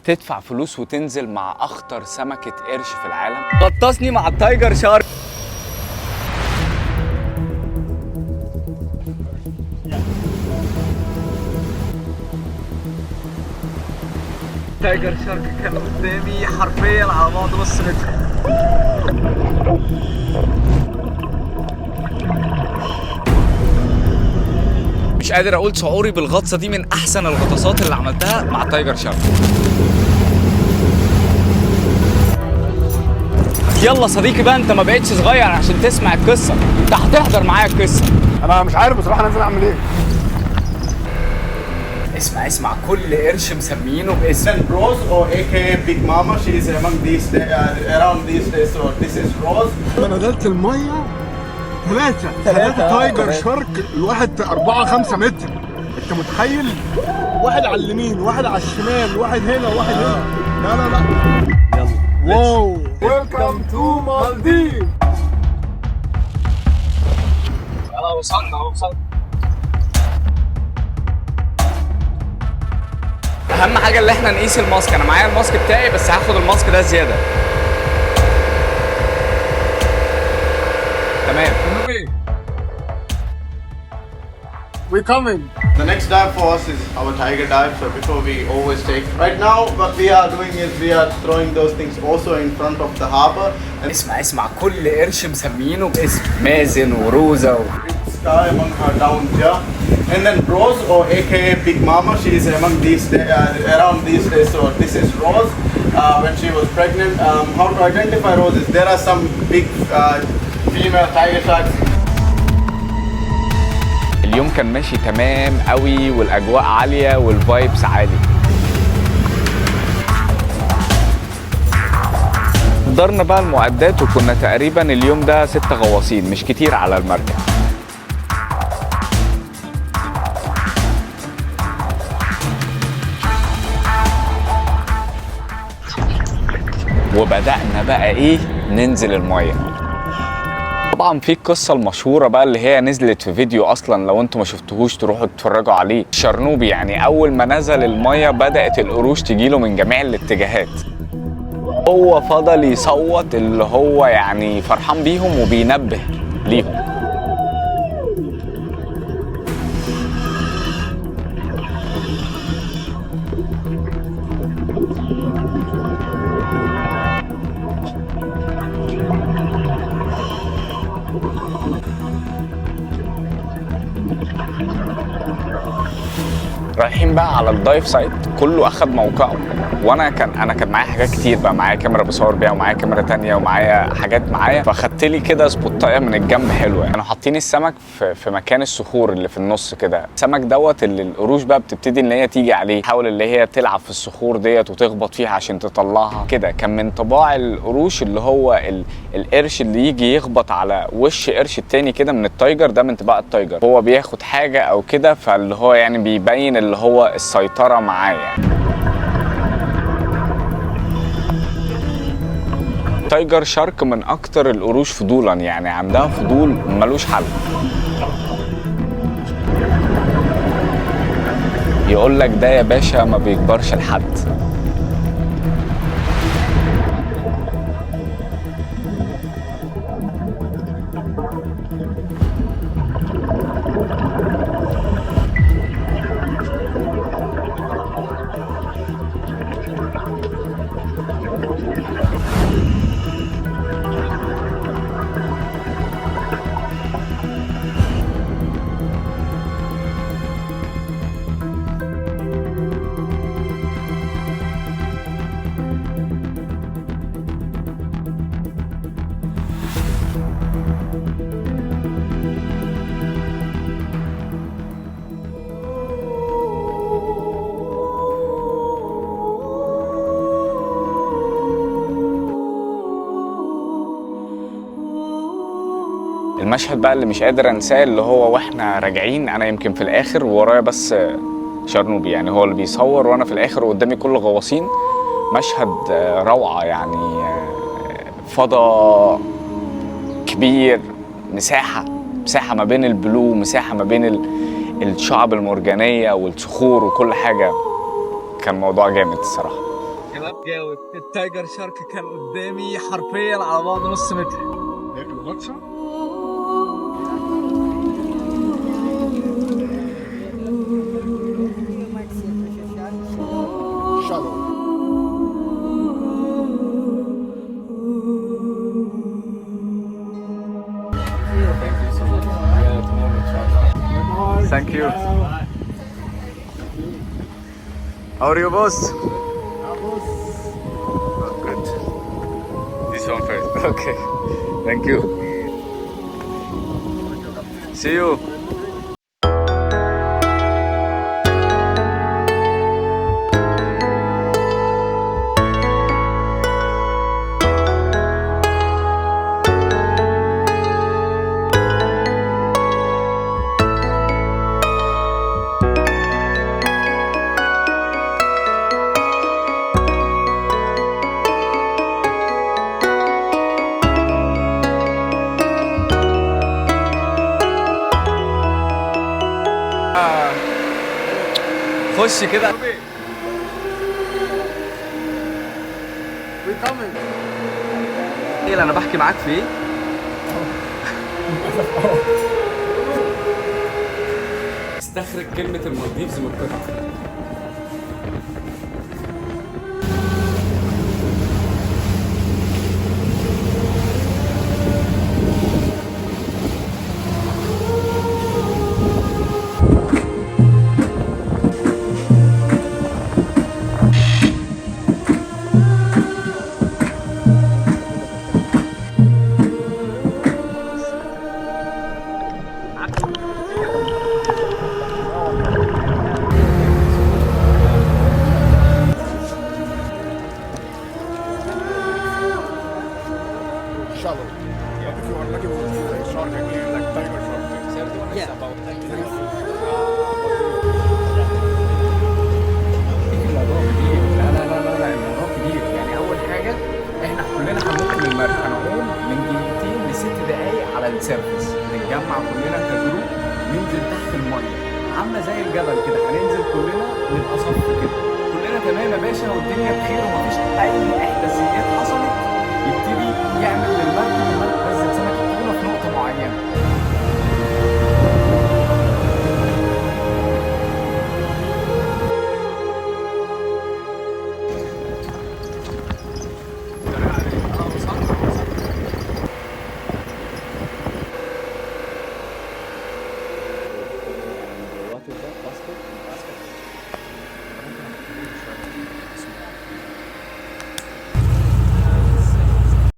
تدفع فلوس وتنزل مع اخطر سمكة قرش في العالم. غطسني مع التايجر شارك. تايجر شارك كان قدامي حرفيا على بعد نص متر. مش قادر اقول شعوري بالغطسه دي، من احسن الغطاسات اللي عملتها مع تايجر شارك. يلا صديقي بقى، انت ما بقتش صغير عشان تسمع القصه، انت هتحضر معايا القصه. انا مش عارف بصراحه انزل اعمل ايه. اسمع كل قرش مسمينه باسم. Rose or aka Big Mama, she is among these around these days. So this is Rose. انا نزلت الميه ثلاثة تايجر شارك، الواحد 4-5 متر. انت متخيل؟ واحد على اليمين، واحد على الشمال، واحد هنا وواحد هنا. لا يلا واو. ويلكم تو مالديف. يلا وصلنا. اهم حاجه اللي احنا نقيس الماسك. انا معايا الماسك بتاعي بس هاخد الماسك ده زياده. تمام. We coming. The next dive for us is our tiger dive. So before we always take. Right now, what we are doing is we are throwing those things also in front of the harbor. اسمع كل قرش مسمينه باسم. مازن وروزا Sky among her down here. And then Rose or aka Big Mama, she is among these around these days. So this is Rose when she was pregnant. How to identify Rose is there are some big female tiger sharks. اليوم كان ماشي تمام قوي والاجواء عاليه والفايبس عالي. حضرنا بقى المعدات وكنا تقريبا اليوم ده 6 غواصين، مش كتير على المركب. وبدأنا بقى ايه، ننزل المية. طبعا في القصة المشهورة بقى اللي هي نزلت في فيديو اصلا، لو انتوا ما شفتوهوش تروحوا تتفرجوا عليه. شرنوبي يعني اول ما نزل المية بدأت القروش تجيله من جميع الاتجاهات. هو فضل يصوت اللي هو يعني فرحان بيهم وبينبه ليهم. رايحين بقى على الدايف سايت، كله اخد موقعه، وانا كان معايا حاجات كتير بقى، معايا كاميرا بصور بيها ومعايا كاميرا تانية ومعايا حاجات معايا، فاخدت لي كده سبوتايه من الجنب حلوه. كانوا حاطين السمك في مكان الصخور اللي في النص كده. السمك دوت اللي القروش بقى بتبتدي ان هي تيجي عليه، تحاول اللي هي تلعب في الصخور ديت وتخبط فيها عشان تطلعها كده. كان من طباع القروش اللي هو القرش اللي يجي يخبط على وش قرش التاني كده من التايجر، ده من طباع التايجر. هو بياخد حاجه او كده، فاللي هو يعني بيبين اللي هو السيطره معاه يعني. تايجر شارك من اكتر القروش فضولا، يعني عندها فضول ملوش حل. يقول لك ده يا باشا ما بيكبرش لحد. المشهد بقى اللي مش قادر انساه اللي هو واحنا راجعين، انا يمكن في الاخر ورايا بس شرنوبي، يعني هو اللي بيصور وانا في الاخر وقدامي كل غواصين. مشهد روعة يعني. فضاء كبير، مساحة ما بين البلو، مساحة ما بين الشعب المرجانية والصخور وكل حاجة. كان موضوع جامد الصراحة. كده جاوب. التايجر شارك كان قدامي حرفيا على بعد نص متر. الغطسه شالو. Thank you. How are you, boss? Oh, good. This one first. Okay. Thank you. See you. خش كده. ايه اللي انا بحكي معاك في ايه؟ استخرج كلمة المالديفز من القطعة. Shallow. Yeah, if you are looking for like shark again, like tiger shark. الموضوع كبير. لا الموضوع كبير. يعني أول حاجة إحنا كلنا هننط من المركب، هنقوم من دقيقتين ل6 دقايق على السيرفس، نتجمع كلنا كجروب ننزل تحت المية عاملة زي الجبل كده، هننزل كلنا نبقى صف كده، كلنا تمام يا باشا والدنيا بخير ومفيش أي إحداثيات حصلت، يبتدي يعمل للمركب بس سمكة تونة في نقطة معينة.